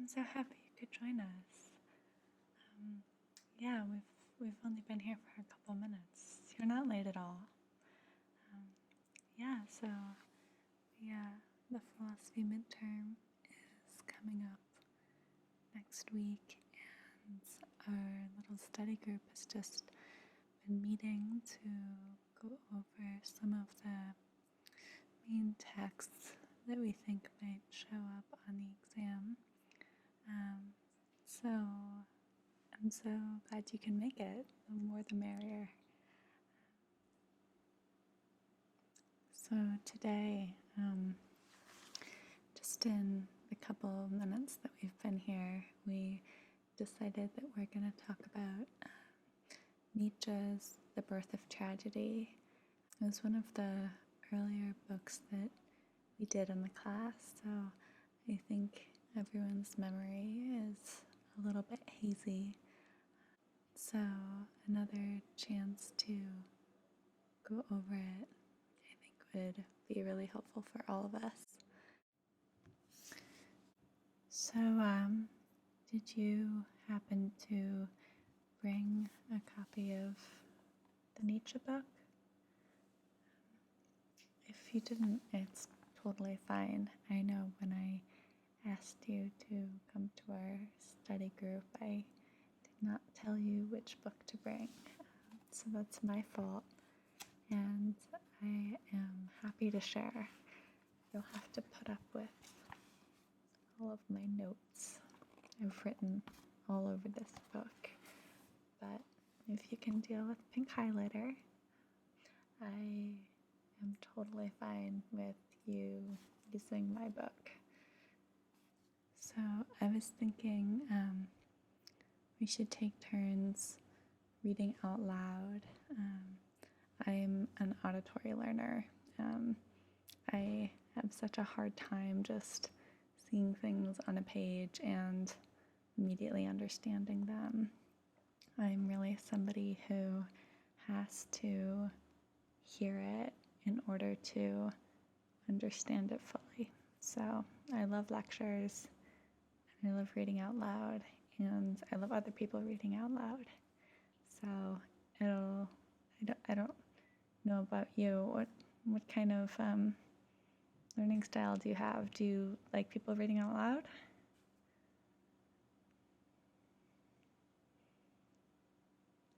I'm so happy you could join us. Yeah, we've only been here for a couple minutes. You're not late at all. Yeah, so the philosophy midterm is coming up next week, and our little study group has just been meeting to go over some of the main texts that we think might show up on the exam. So I'm so glad you can make it. The more the merrier. So today, just in the couple minutes that we've been here, we decided that we're going to talk about Nietzsche's The Birth of Tragedy. It was one of the earlier books that we did in the class, so I think everyone's memory is a little bit hazy. So another chance to go over it, I think, would be really helpful for all of us. So, did you happen to bring a copy of the Nietzsche book? If you didn't, it's totally fine. I know when I asked you to come to our study group, I did not tell you which book to bring. So that's my fault. And I am happy to share. You'll have to put up with all of my notes I've written all over this book. But if you can deal with pink highlighter, I am totally fine with you using my book. So I was thinking we should take turns reading out loud. I'm an auditory learner. I have such a hard time just seeing things on a page and immediately understanding them. I'm really somebody who has to hear it in order to understand it fully. So I love lectures, and I love reading out loud, and I love other people reading out loud. So I don't know about you. What kind of learning style do you have? Do you like people reading out loud?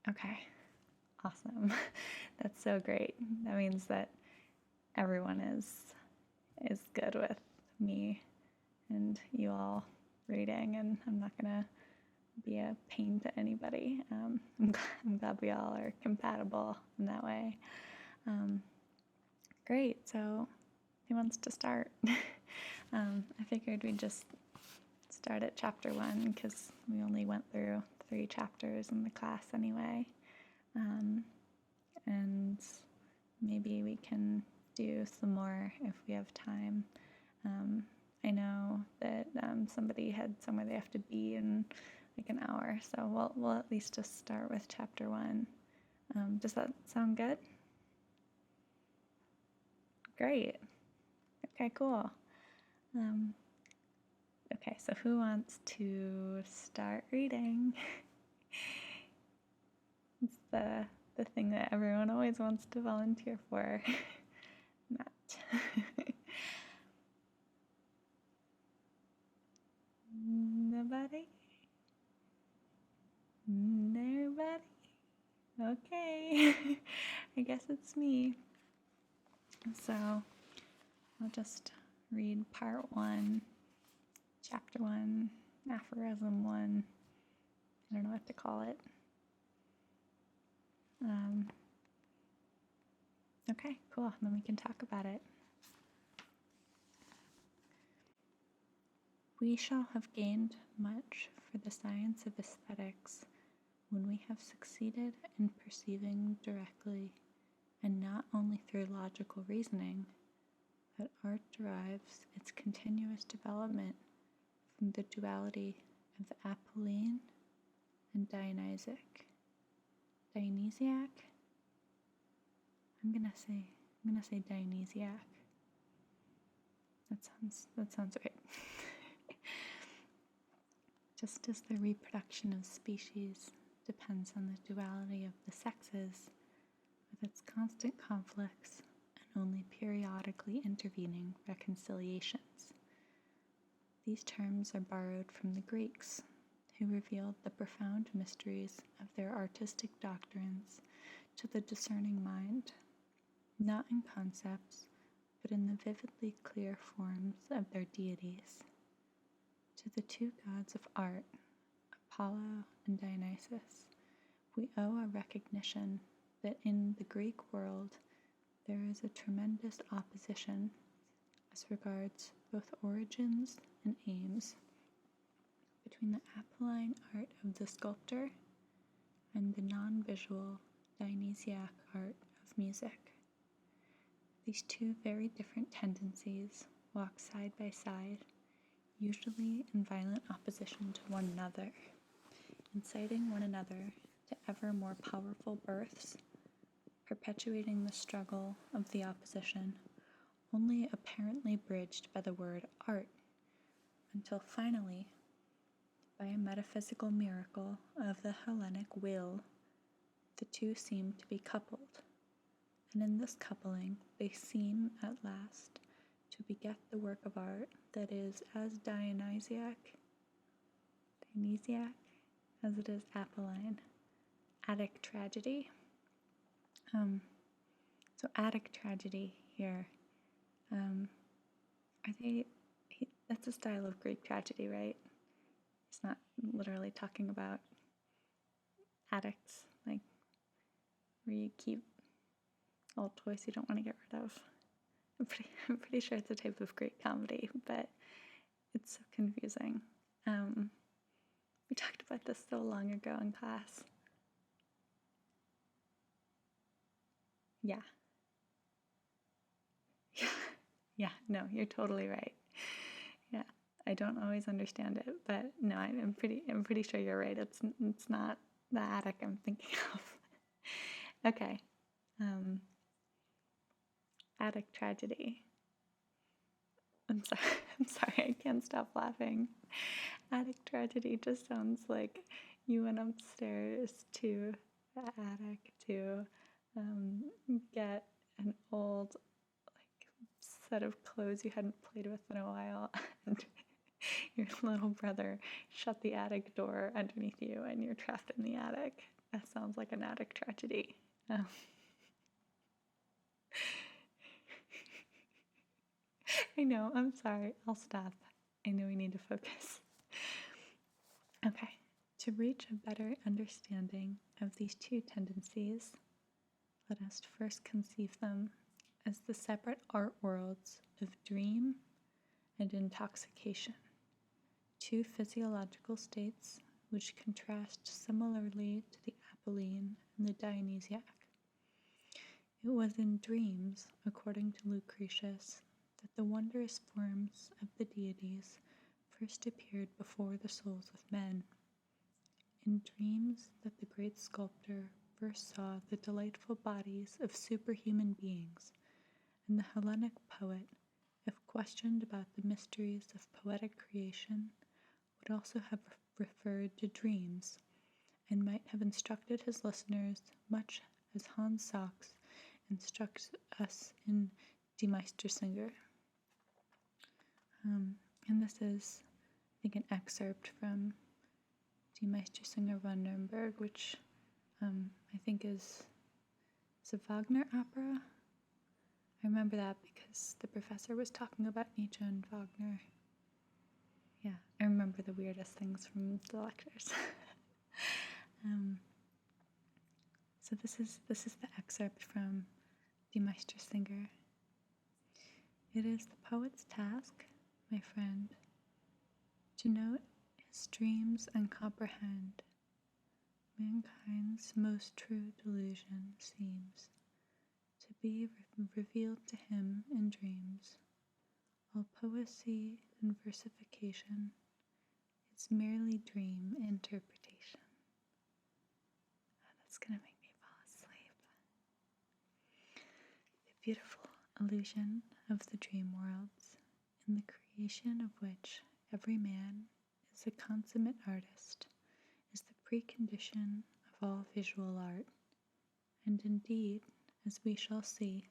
Okay, awesome. That's so great. That means that everyone is good with me and you all reading, and I'm not gonna be a pain to anybody. I'm glad we all are compatible in that way. Great, so who wants to start? I figured we'd just start at chapter 1 because we only went through 3 chapters in the class anyway. And maybe we can do some more if we have time. I know that somebody had somewhere they have to be in like an hour, so we'll at least just start with chapter 1. Does that sound good? Great. Okay, cool. Okay, so who wants to start reading? It's the thing that everyone always wants to volunteer for. Matt. Nobody? Nobody? Okay. I guess it's me. So I'll just read part 1, chapter 1, aphorism 1. I don't know what to call it. Okay, cool. Then we can talk about it. We shall have gained much for the science of aesthetics when we have succeeded in perceiving directly, and not only through logical reasoning, that art derives its continuous development from the duality of the Apolline and Dionysiac. Dionysiac? I'm gonna say Dionysiac. That sounds right. Just as the reproduction of species depends on the duality of the sexes, with its constant conflicts and only periodically intervening reconciliations. These terms are borrowed from the Greeks, who revealed the profound mysteries of their artistic doctrines to the discerning mind, not in concepts, but in the vividly clear forms of their deities. To the two gods of art, Apollo and Dionysus, we owe a recognition that in the Greek world there is a tremendous opposition as regards both origins and aims between the Apolline art of the sculptor and the non-visual Dionysiac art of music. These two very different tendencies walk side by side, usually in violent opposition to one another, inciting one another to ever more powerful births, perpetuating the struggle of the opposition, only apparently bridged by the word art, until finally, by a metaphysical miracle of the Hellenic will, the two seem to be coupled, and in this coupling they seem at last to beget the work of art that is as Dionysiac as it is Apolline, Attic tragedy. So Attic tragedy here, that's a style of Greek tragedy, right? It's not literally talking about attics, like where you keep old toys you don't want to get rid of. I'm pretty sure it's a type of Greek comedy, but it's so confusing. We talked about this so long ago in class. Yeah, no, you're totally right. Yeah, I don't always understand it, but no, I'm pretty sure you're right. It's not the attic I'm thinking of. Okay, Attic tragedy. I'm sorry, I can't stop laughing. Attic tragedy just sounds like you went upstairs to the attic to get an old set of clothes you hadn't played with in a while, and your little brother shut the attic door underneath you and you're trapped in the attic. That sounds like an attic tragedy. I know, I'm sorry. I'll stop. I know we need to focus. Okay, to reach a better understanding of these two tendencies, let us first conceive them as the separate art worlds of dream and intoxication, two physiological states which contrast similarly to the Apolline and the Dionysiac. It was in dreams, according to Lucretius, that the wondrous forms of the deities first appeared before the souls of men. In dreams that the great sculptor first saw the delightful bodies of superhuman beings, and the Hellenic poet, if questioned about the mysteries of poetic creation, would also have referred to dreams, and might have instructed his listeners much as Hans Sachs instructs us in Die Meistersinger. And this is, I think, an excerpt from Die Meistersinger von Nuremberg, which I think is a Wagner opera. I remember that because the professor was talking about Nietzsche and Wagner. Yeah, I remember the weirdest things from the lectures. So this is the excerpt from Die Meistersinger. It is the poet's task, my friend, to note his dreams and comprehend. Mankind's most true delusion seems to be revealed to him in dreams. All poesy and versification is merely dream interpretation. That's gonna make me fall asleep. The beautiful illusion of the dream worlds, in the creation of which every man as a consummate artist, is the precondition of all visual art, and indeed, as we shall see,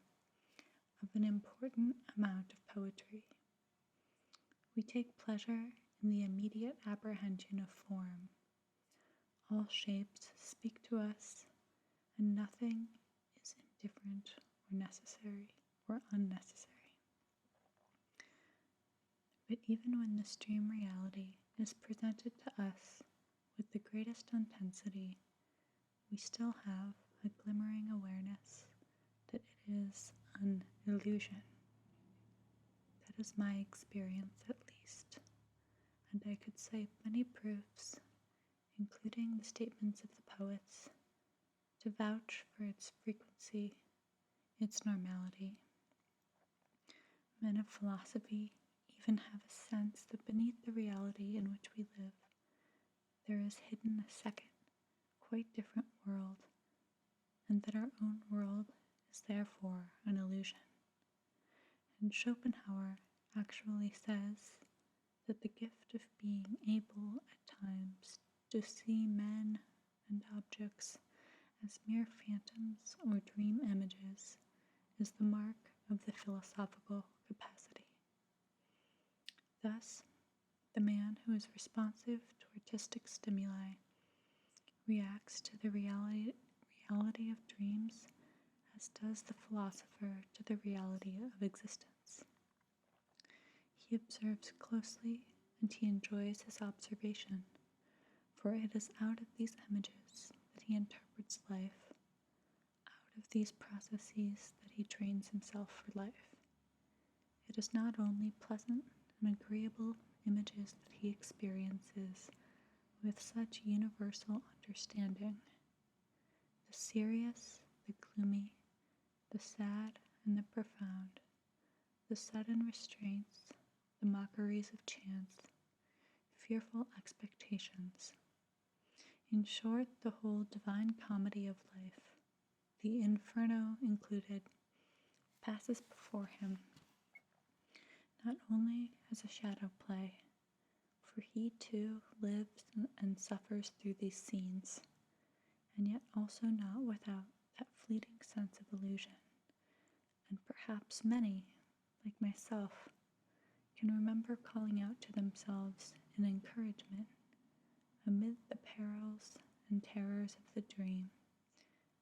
of an important amount of poetry. We take pleasure in the immediate apprehension of form. All shapes speak to us, and nothing is indifferent or necessary or unnecessary. But even when this dream reality is presented to us with the greatest intensity, we still have a glimmering awareness that it is an illusion. That is my experience, at least, and I could cite many proofs, including the statements of the poets, to vouch for its frequency, its normality. Men of philosophy even have a sense that beneath the reality in which we live, there is hidden a second, quite different world, and that our own world is therefore an illusion. And Schopenhauer actually says that the gift of being able at times to see men and objects as mere phantoms or dream images is the mark of the philosophical capacity. Thus, the man who is responsive to artistic stimuli reacts to the reality of dreams as does the philosopher to the reality of existence. He observes closely and he enjoys his observation, for it is out of these images that he interprets life, out of these processes that he trains himself for life. It is not only pleasant and agreeable images that he experiences with such universal understanding. The serious, the gloomy, the sad and the profound, the sudden restraints, the mockeries of chance, fearful expectations. In short, the whole divine comedy of life, the inferno included, passes before him, not only as a shadow play, for he too lives and suffers through these scenes, and yet also not without that fleeting sense of illusion. And perhaps many, like myself, can remember calling out to themselves in encouragement amid the perils and terrors of the dream,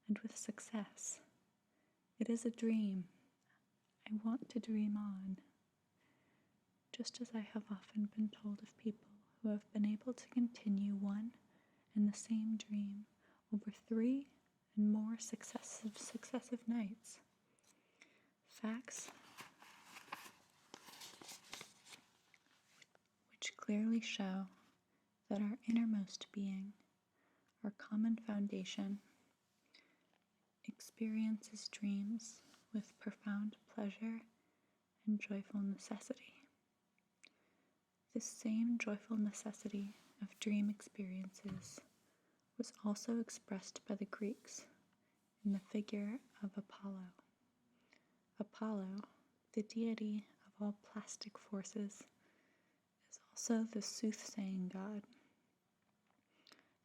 and with success. It is a dream. I want to dream on. Just as I have often been told of people who have been able to continue one and the same dream over 3 and more successive nights. Facts which clearly show that our innermost being, our common foundation, experiences dreams with profound pleasure and joyful necessity. This same joyful necessity of dream experiences was also expressed by the Greeks in the figure of Apollo. Apollo, the deity of all plastic forces, is also the soothsaying god.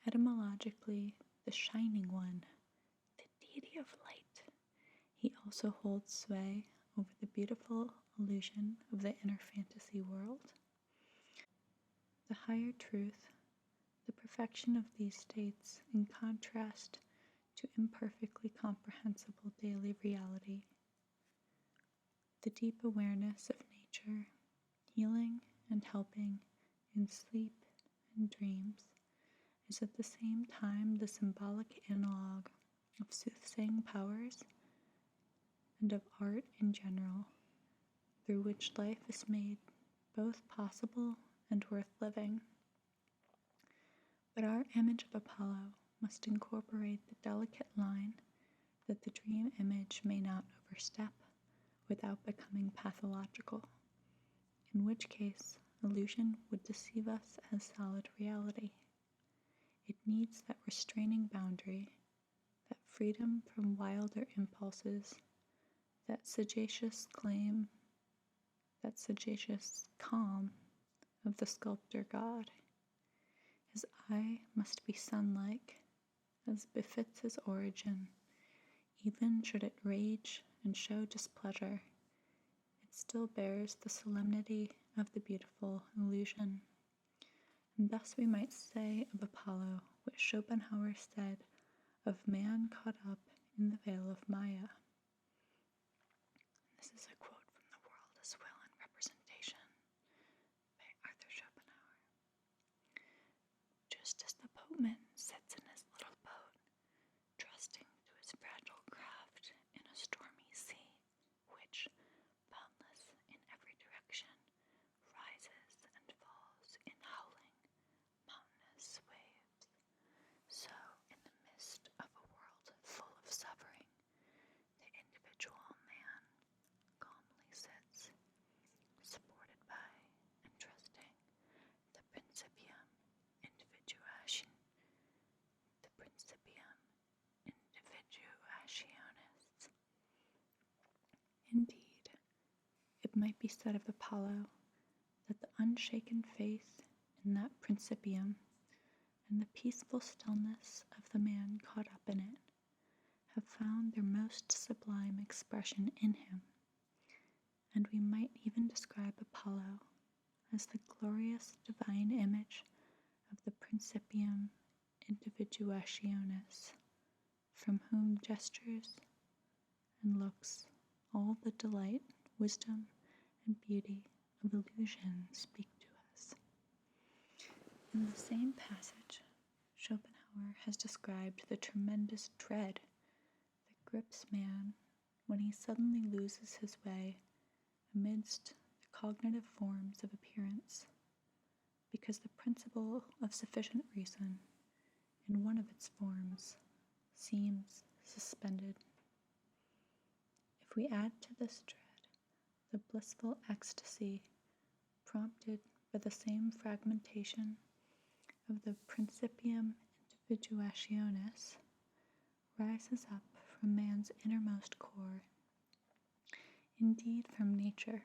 Etymologically, the shining one, the deity of light, he also holds sway over the beautiful illusion of the inner fantasy world. The higher truth, the perfection of these states in contrast to imperfectly comprehensible daily reality, the deep awareness of nature, healing and helping in sleep and dreams, is at the same time the symbolic analog of soothsaying powers and of art in general, through which life is made both possible and worth living. But our image of Apollo must incorporate the delicate line that the dream image may not overstep without becoming pathological, in which case illusion would deceive us as solid reality. It needs that restraining boundary, that freedom from wilder impulses, that sagacious calm of the sculptor God. His eye must be sun-like, as befits his origin. Even should it rage and show displeasure, it still bears the solemnity of the beautiful illusion. And thus we might say of Apollo what Schopenhauer said of man caught up in the veil of Maya. This is a quote from The World as Will and Representation by Arthur Schopenhauer. Just as the boatman sits in his little boat, trusting to his fragile craft in a stormy sea, which, boundless in every direction, rises and falls in howling, mountainous waves, so in the midst of a world full of suffering, the individual man calmly sits, supported by and trusting the principium individuationis. Indeed, it might be said of Apollo that the unshaken faith in that principium and the peaceful stillness of the man caught up in it have found their most sublime expression in him, and we might even describe Apollo as the glorious divine image of the principium individuationis, from whom gestures and looks all the delight, wisdom, and beauty of illusion speak to us. In the same passage, Schopenhauer has described the tremendous dread that grips man when he suddenly loses his way amidst the cognitive forms of appearance, because the principle of sufficient reason, in one of its forms, seems suspended. If we add to this dread the blissful ecstasy prompted by the same fragmentation of the principium individuationis, rises up from man's innermost core, indeed from nature,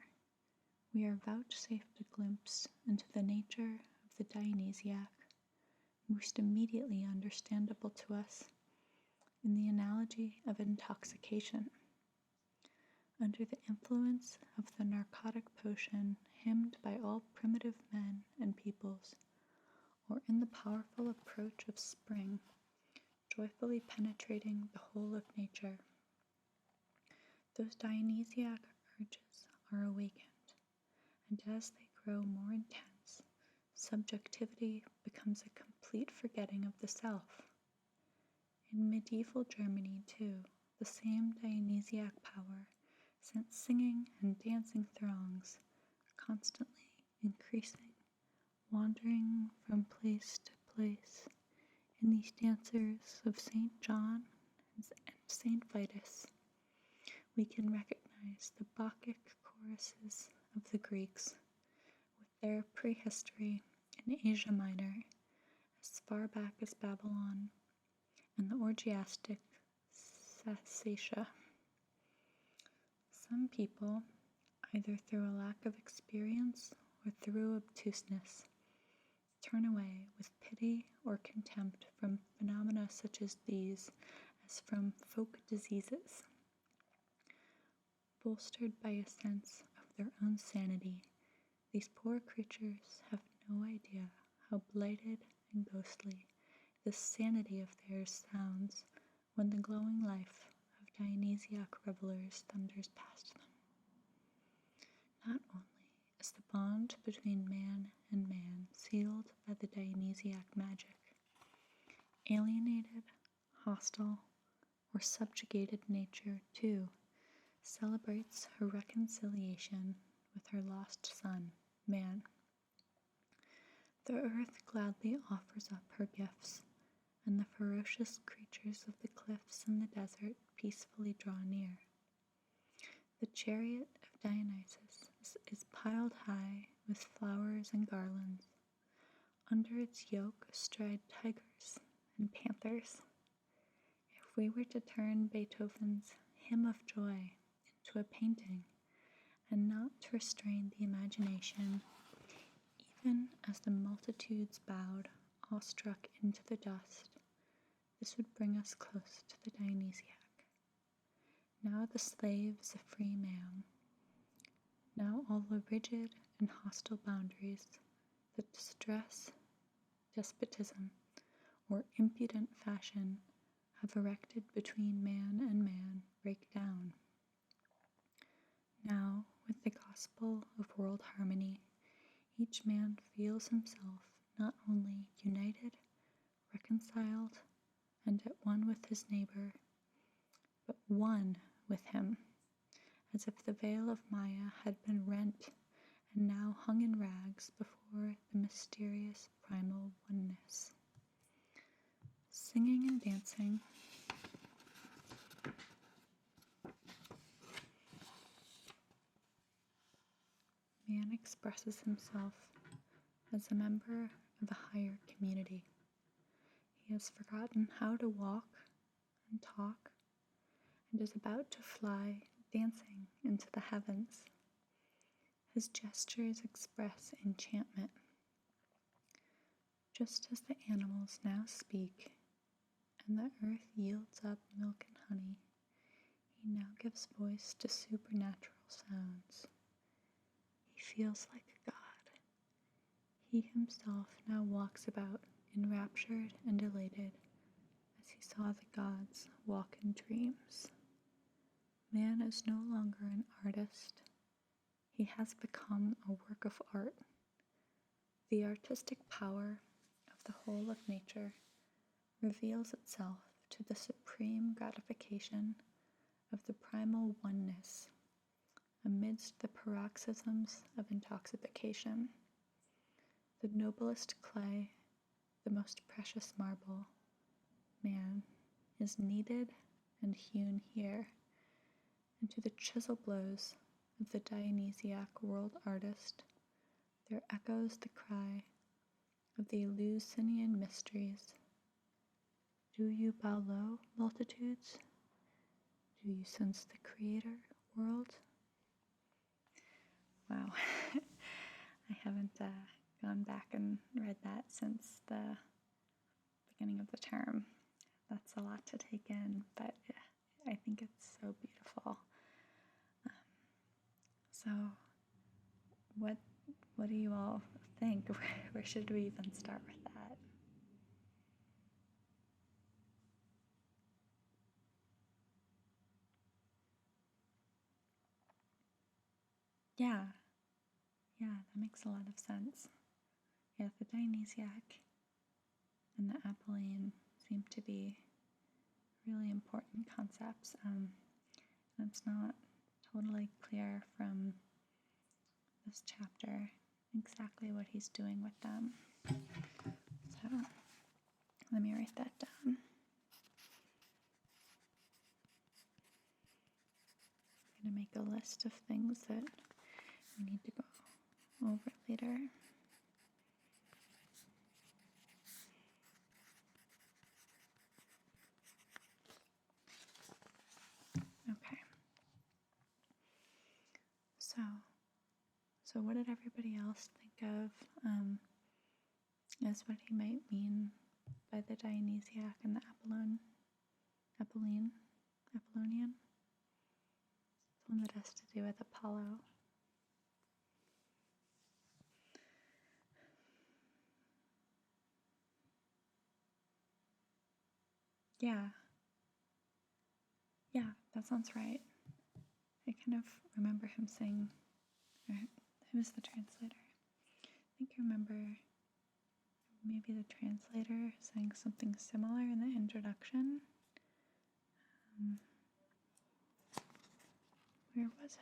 we are vouchsafed a glimpse into the nature of the Dionysiac, most immediately understandable to us in the analogy of intoxication. Under the influence of the narcotic potion hymned by all primitive men and peoples, or in the powerful approach of spring, joyfully penetrating the whole of nature, those Dionysiac urges are awakened, and as they grow more intense, subjectivity becomes a complete forgetting of the self. In medieval Germany, too, the same Dionysiac power sent singing and dancing throngs, constantly increasing, wandering from place to place, in these dancers of St. John and St. Vitus. We can recognize the Bacchic choruses of the Greeks, with their prehistory in Asia Minor, as far back as Babylon, and the orgiastic Sasatia. Some people, either through a lack of experience or through obtuseness, turn away with pity or contempt from phenomena such as these as from folk diseases. Bolstered by a sense of their own sanity, these poor creatures have no idea how blighted and ghostly this sanity of theirs sounds when the glowing life of Dionysiac revelers thunders past them. Not only is the bond between man and man sealed by the Dionysiac magic, alienated, hostile, or subjugated nature, too, celebrates her reconciliation with her lost son, man. The earth gladly offers up her gifts, and the ferocious creatures of the cliffs and the desert peacefully draw near. The chariot of Dionysus is piled high with flowers and garlands. Under its yoke stride tigers and panthers. If we were to turn Beethoven's Hymn of Joy into a painting, and not to restrain the imagination, even as the multitudes bowed awestruck into the dust, this would bring us close to the Dionysiac. Now the slave is a free man. Now all the rigid and hostile boundaries that distress, despotism, or impudent fashion have erected between man and man break down. Now, with the gospel of world harmony, each man feels himself not only united, reconciled, and at one with his neighbor, but one with him, as if the veil of Maya had been rent and now hung in rags before the mysterious primal oneness. Singing and dancing, man expresses himself as a member of a higher community. He has forgotten how to walk and talk and is about to fly dancing into the heavens. His gestures express enchantment. Just as the animals now speak and the earth yields up milk and honey, he now gives voice to supernatural sounds. He feels like a god. He himself now walks about enraptured and elated as he saw the gods walk in dreams. Man is no longer an artist. He has become a work of art. The artistic power of the whole of nature reveals itself to the supreme gratification of the primal oneness amidst the paroxysms of intoxication. The noblest clay, the most precious marble, man, is kneaded and hewn here, and to the chisel blows of the Dionysiac world artist, there echoes the cry of the Eleusinian mysteries. Do you bow low, multitudes? Do you sense the Creator, world? Wow, I haven't gone back and read that since the beginning of the term. That's a lot to take in, but I think it's so beautiful. So, what do you all think? Where should we even start with that? Yeah, that makes a lot of sense. Yeah, the Dionysiac and the Apolline seem to be really important concepts. It's not totally clear from this chapter exactly what he's doing with them. So let me write that down. I'm going to make a list of things that we need to go over later. Okay. So what did everybody else think of as what he might mean by the Dionysiac and the Apollonian? It's one that has to do with Apollo. Yeah, that sounds right. I kind of remember him saying, or who was the translator? I think I remember maybe the translator saying something similar in the introduction. Where was it?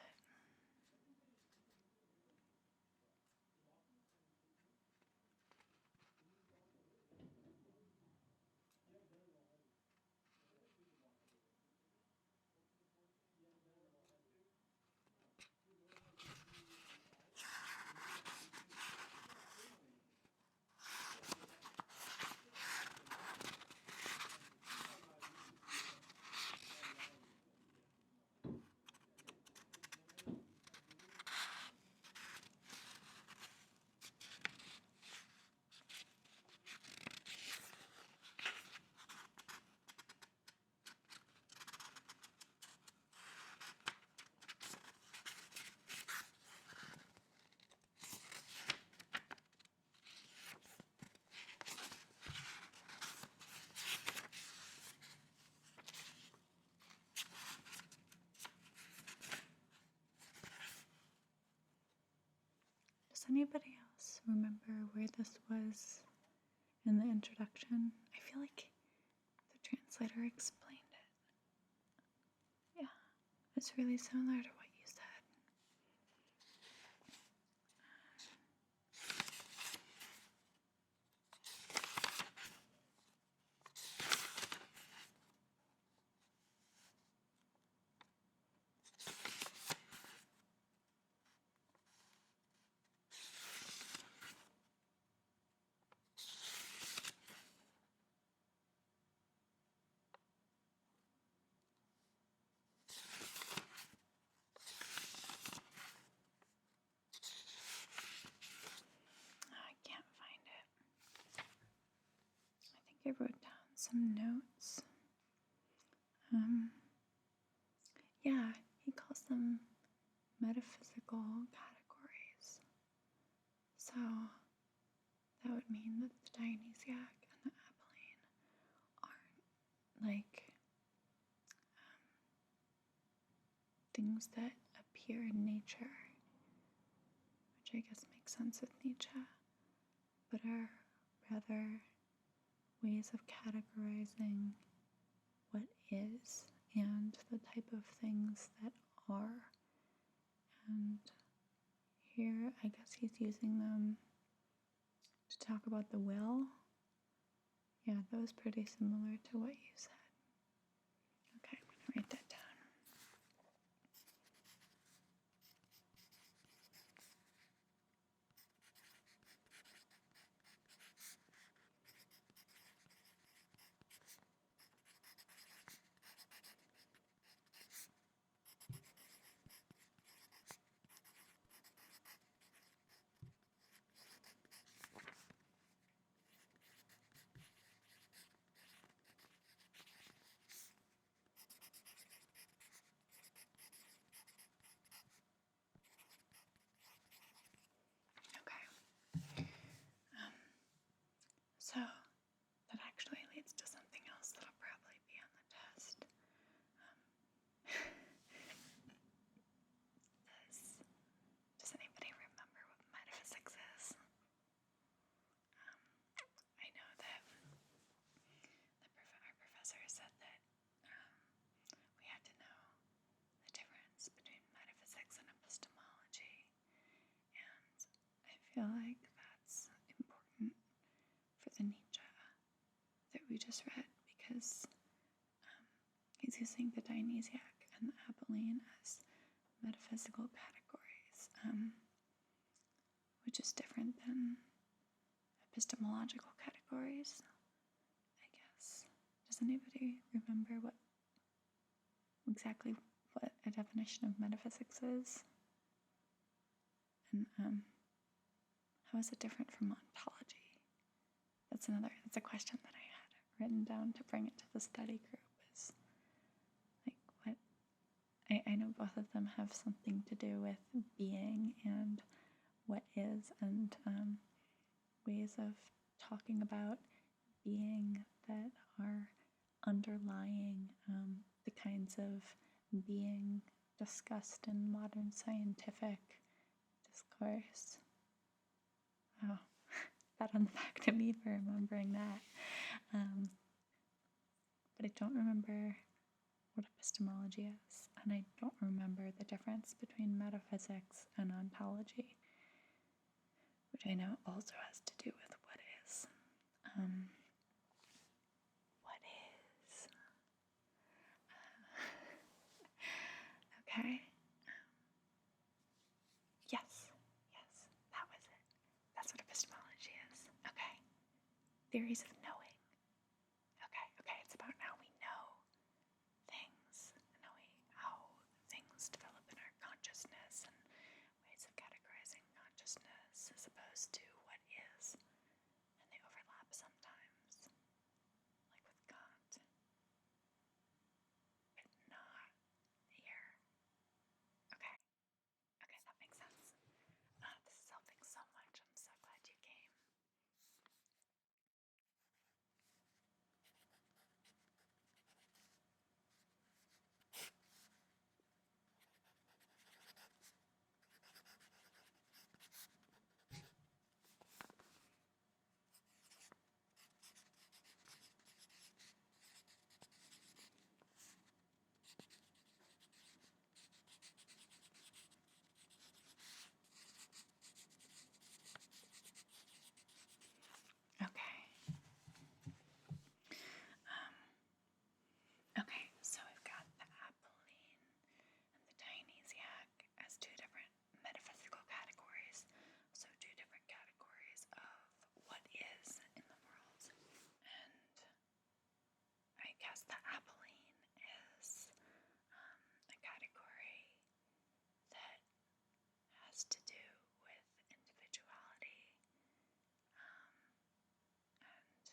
anybody else remember where this was in the introduction? I feel like the translator explained it. Yeah, it's really similar to what you said. I can't find it. I think I wrote down some notes. Yeah, he calls them metaphysical categories. So that would mean that the Dionysiac and the Apolline aren't like things that appear in nature, which I guess makes sense with Nietzsche, but are rather ways of categorizing what is and the type of things that are. And here, I guess he's using them to talk about the will. Yeah, that was pretty similar to what you said. Okay, I'm going to write that down. So that actually leads to something else that'll probably be on the test. Does anybody remember what metaphysics is? I know that our professor said that we had to know the difference between metaphysics and epistemology, and I feel like that's important for the Nietzsche that we just read, because he's using the Dionysiac and the Apolline as metaphysical categories, which is different than epistemological categories, I guess. Does anybody remember exactly what a definition of metaphysics is? And how is it different from ontology? That's a question that I had written down to bring it to the study group. Is like, what I know both of them have something to do with being and what is, and ways of talking about being that are underlying the kinds of being discussed in modern scientific discourse. Wow, pat on the back to me for remembering that. But I don't remember what epistemology is, and I don't remember the difference between metaphysics and ontology, which I know also has to do with what is. What is? Okay. Yes, that was it. That's what epistemology is. Okay. Theories of knowing. Okay, it's about how we know things, and how things develop in our consciousness, and ways of categorizing consciousness as opposed to what is. And they overlap sometimes, like with Kant, but not here. Okay, that makes sense. This is helping so much. I'm so glad you came. has to do with individuality and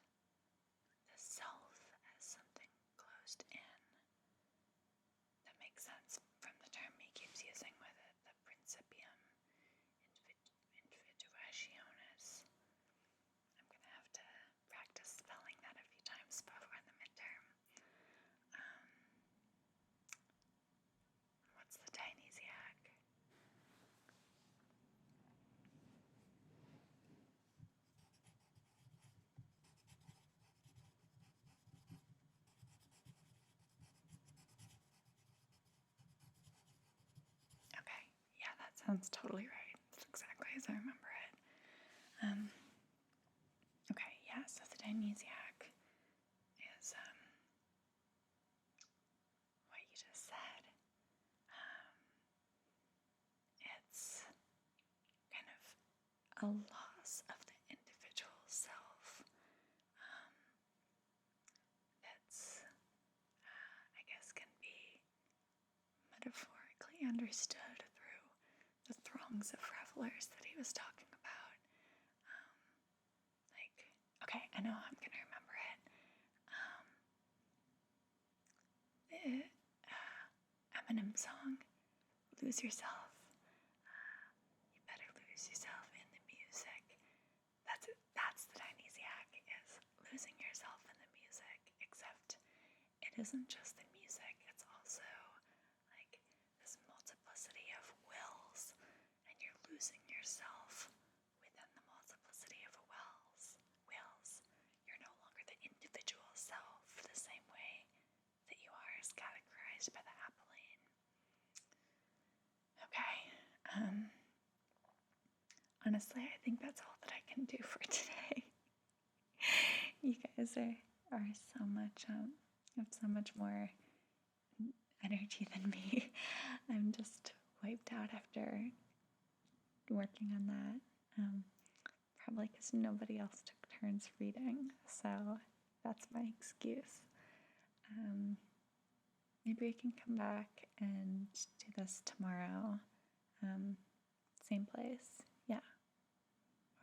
the self as something closed in. That makes sense from the term he keeps using with it, the principium individuationis. I'm going to have to practice spelling that a few times before the midterm. What's the Dionysiac? Okay, yeah, that sounds totally right. That's exactly as I remember it. Okay, yeah, so the Dionysiac is what you just said. It's kind of a loss of the individual self. That's, I guess, can be metaphorically understood through the throngs of revelers that he was talking about. Okay, I know I'm gonna remember it. The Eminem song, "Lose Yourself." You better lose yourself in the music. That's it. That's the Dionysiac, is losing yourself in the music. Except it isn't just the music, it's also like this multiplicity of wills, and you're losing yourself within the multiplicity of wills. You're no longer the individual self the same way that you are as categorized by the Apolline. Okay. Honestly, I think that's all that I can do for today. You guys are so much, have so much more energy than me. I'm just wiped out after working on that. Probably because nobody else took turns reading, so that's my excuse. Maybe we can come back and do this tomorrow. Same place, yeah.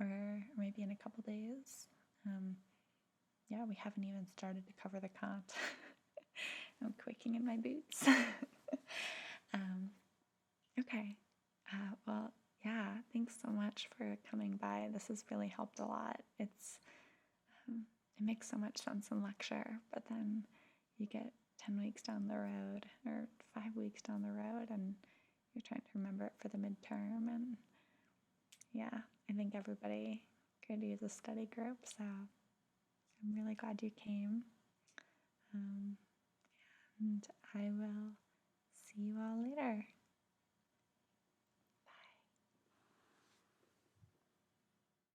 Or maybe in a couple days. Yeah, we haven't even started to cover the Kant. I'm quaking in my boots. Okay. Well, yeah, thanks so much for coming by. This has really helped a lot. It makes so much sense in lecture, but then you get 10 weeks down the road or 5 weeks down the road and you're trying to remember it for the midterm. And yeah, I think everybody could use a study group, so I'm really glad you came. And I will see you all later.